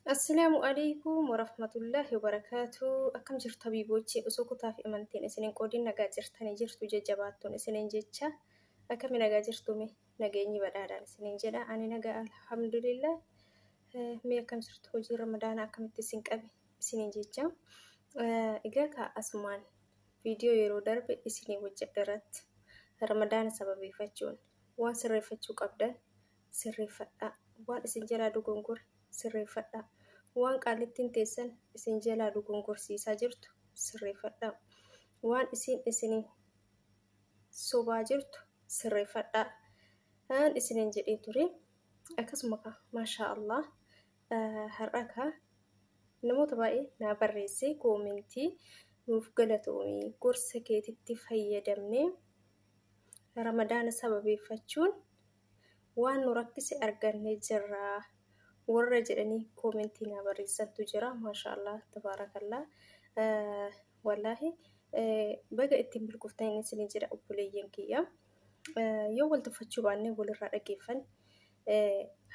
السلام عليكم ورحمة الله وبركاته. أكم جرت بيبوتشي أسوكتا في أمانتين سنين قودين نجا جرتني جرتو ججباتون سنين جتشا أكم نجا جرتومي نجيني بداران سنين جدا أنا نجا الحمد لله. مي أكم جرت هجي رمضان أكم تسينك أبي سنين جتشا إجاك أسمان فيديو يرو درب سنين وجدرت رمضان سببي فتشون وان سري فتشو قبدا سري فتا وان سنجلا دوغونغور sirreeffadha. Waan qaalittiin teessan isin jalaa dogongorsiisaa jirtu sirreeffadha. Waan isin sobaa jirtu sirreeffadha. Aan isinin jedhee ture akkasuma maashaa Allah har'a namoota baay'ee naa barreessee koomentii nuuf galatoomii gorsa keetitti fayyadamnee ramadaana sababeeffachuun waan nu rakkise argannee jirra. warra jedhanii koomentii naa barreessantu jira maashaallah tabaarakallah. Wallahi baga ittiin bilkuftanii isin jira obboleeyyan kiyya. Yoo wal tuffachuu baannee walirraa dhageeffan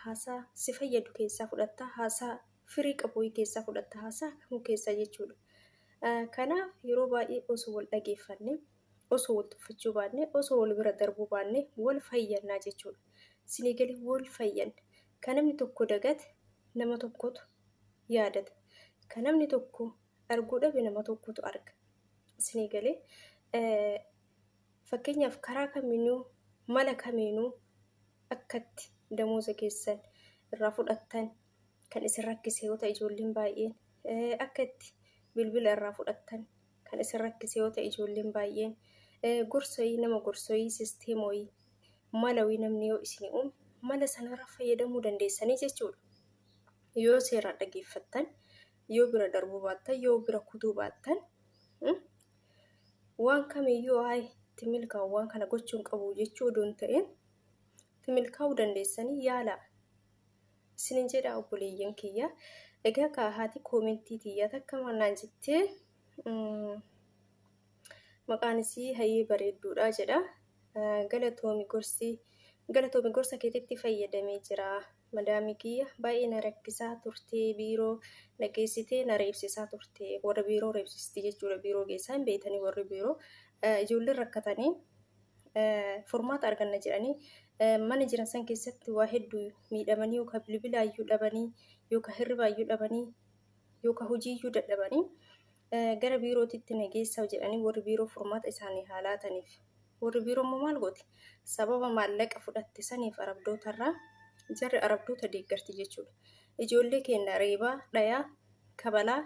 haasaa si fayyadu keessaa fudhatta, haasaa firii qabu keessaa fudhatta, haasaa kamuu keessaa jechuudha. Kanaaf yeroo baay'ee osoo wal dhageeffanne, osoo wal tuffachuu baannee, osoo wal bira darbuu baannee wal fayyannaa jechuudha. Isinii galee wal fayyanna. Kan namni tokko dagate nama tokkotu yaadata. Kan namni tokko arguu dhabe nama tokkotu arga. Isinii galee fakkeenyaaf karaa kamiinuu mala kamiinuu akkatti damooza keessan irraa fudhattan kan isin rakkise yoo ta'e ijoolleen baay'een akkatti bilbila irraa fudhattan kan isin rakkise yoo ta'e ijoolleen baay'een gorsooyii nama gorsooyii sisteemooyii malawii namni yoo isinii uume mala sanarra fayyadamuu dandeessanii jechuudha. Yoo seeraan dhageeffattan, yoo bira darbuu baattan, yoo bira kutuu baattan waan kamiyyuu itti milkaa'u waan kana gochuun qabu jechuu odoon ta'een itti milkaa'uu dandeessanii yaala. Isinin jedha obboleeyyan kiyya. Egaa haati koomentii tiyyaa takka mannaan jettee maqaan isii hayyee bareedduudha jedha. Galatoomi gorsa keetitti fayyadamee jira. Madaamii kiyya baay'ee na rakkisaa turte, biiroo na geessitee na reebsisaa turte. Warra biiroo reebsisti jechuudha. Biiroo geessaa hin beekanii warri biiroo ijoolleen rakkatanii furmaata arganna jedhanii mana jiran san keessatti waa hedduu miidhamanii yookaan bilbilaayyuu dhabanii yookaan hirribaayyuu dhabanii yookaan hojiiyyuu dadhabanii gara biirootitti na geessaa jedhanii warri biiroo furmaata isaanii haalaataniif. Warri biiroo immoo maal gooti? Sababa maallaqa fudhatte saniif arabdootarraa jarri arabdoota deeggarti jechuudha. Ijoollee keenya reebaa, dhayaa, kabalaa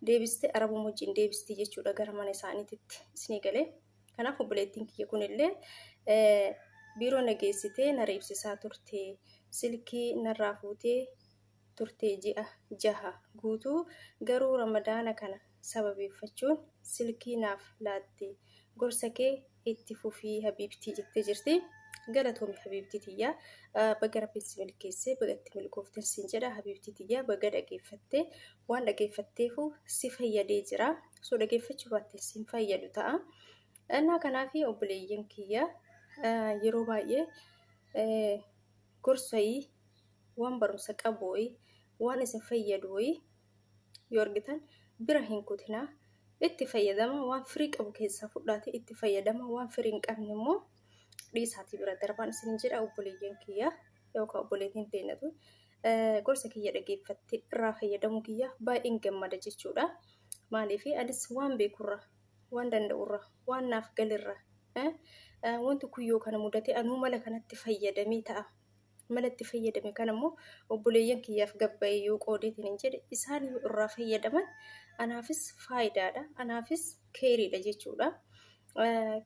deebistee arabuma wajjin deebistii jechuudha gara mana isaaniititti. Isinii galee kanaaf obboleettiin kiyya kunillee biiroo na geessitee na reebsisaa turte, silkii narraa fuutee turte ji'a 6 guutuu garuu ramadaana kana sababeeffachuun silkii naaf laatte. Gorsa kee itti fufii habiibtii jettee jirti. Galatoomi habiibtii tiyyaa. Baga rabbiin si milkeessee baga itti milkooftan siin jedha habiibtii tiyyaa. Baga dhageeffattee waan dhageeffatteefu si fayyadee jira. Osoo dhageeffachuu baattee siin fayyadu ta'a. Innaa kanaafi obboleeyyan kiyyaa yeroo baay'ee gorsayii waan barumsa qabooyi waan isin fayyadooyi yoo argitan bira hin kutinaa. Itti fayyadama waan firii qabu keessaa fudhaatee itti fayyadama waan firii hin qabne immoo dhiisaatii bira darbaan isin jedha obboleeyyan kiyya yookaan obboleettiin teenyatu gorsa kiyya dhageeffattee irraa fayyadamuu kiyya baay'een gammada jechuudha. Maaliif anis waan beekurra waan danda'urra waan naaf galirra wanti kuyyoo kana mudatee anuu mala kanatti fayyadamee ta'a. Mala itti fayyadame kana immoo obboleeyyan kiyyaaf gabbayee yoo qoodeetiin hin jedhe isaan irraa fayyadaman anaafis faayidaadha, anaafis keeriidha jechuudha.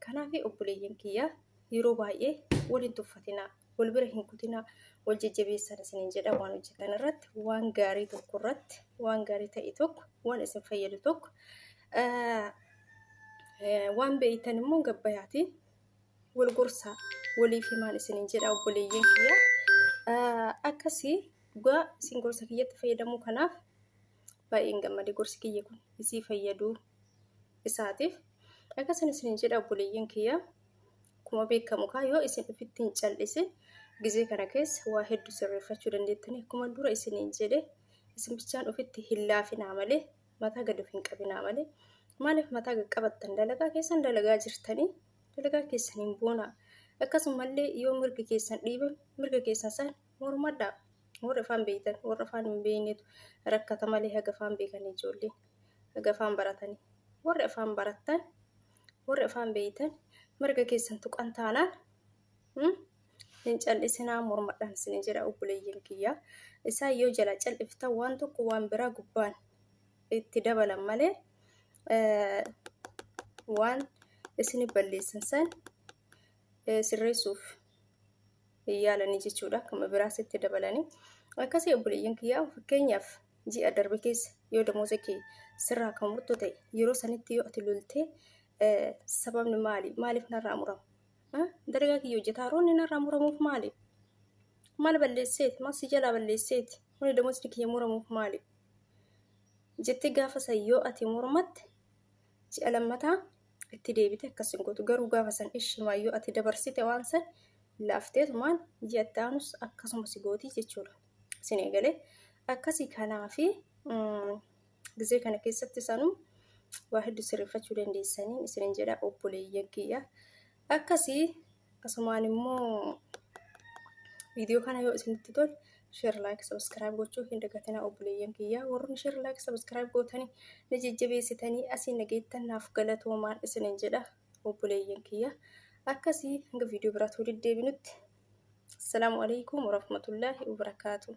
Kanaaf obboleeyyan kiyyaa yeroo baay'ee waliin tuffatinaa, wal bira hin kutinaa, wal jajjabeessan isiniin jedha waan hojjetan irratti, waan gaarii tokko irratti, waan gaarii ta'e tokko, waan isin fayyadu tokko waan beeytan immoo gabbayaati wal gorsaa waliif himaan isiniin jedha obboleeyyan kiyyaa. Akkasii dhugaa isin gorsa kiyyatti fayyadamuu kanaaf baay'een gammade gorsi kiyya kun isii fayyaduu isaatiif. Akkasii isiniin jedha obboleeyyan kiyyaa. Kuma beekamu yoo isin ofitti hin callisin gizee kana keessa waa hedduu sirreeffachuu dandeettanii akkuma dura isiniin jedhe isin bichaan ofitti hin laafinaa malee mataa gad of hin qabinaa malee maaliif mataa gad qabattan dalagaa keessan dalagaa jirtanii dalagaa keessaniin boonaa akkasumallee yoo mirga keessan dhiiban mirga keessan san mormadhaa warra afaan beektan warra afaan hin beeknetu rakkata malee haga afaan beekanii ijoolleen haga afaan baratanii warri afaan barattan warri afaan beektan mirga keessan tuqan taanaan hin cal'isinaa mormadhaan isin jedha obboleeyyan kiyyaa isaan yoo jala cal'iftan waan tokko waan biraa gubbaan itti dabalan malee waan isin balleessan san sirreessuuf yaalanii jechuudha akkuma biraas itti dabalanii akkasii obboleeyyan kiyyaa fakkeenyaaf ji'a darbe keessa yoo damooza kee sirraa kan murtu ta'e yeroo sanitti yoo ati loltee sababni maaliif narraa muramu dalagaa kiyya hojjetaa roonni narraa muramuuf maal balleesseeti maal si jalaa balleesseeti wani damoozni kiyya muramuuf maali jettee gaafa san yoo ati mormatte ji'a lammataa itti deebite akkasin gootu garuu gaafa san ishimaa yoo ati dabarsite waan san laafteetumaan ji'a itti aanus akkasuma si gootii jechuudha isin eegalee akkasii kanaafi gizee kana keessatti sanuu waa hedduu sirreeffachuu dandeessanii isin jedha obboleeyyan kiyya akkasii asumaan immoo viidiyoo kana yoo isinitti tole share like subscribe gochuu hin dagatinaa obboleeyyan kiyya warroonni share like subscribe gootanii ni jajjabeessitanii asiin nageettan naaf galatoomaan isin jedha obboleeyyan kiyya akkasii hanga viidiyoo biraatti deddeebinutti assalamu alaykum warahmatullahi wabarakaatuh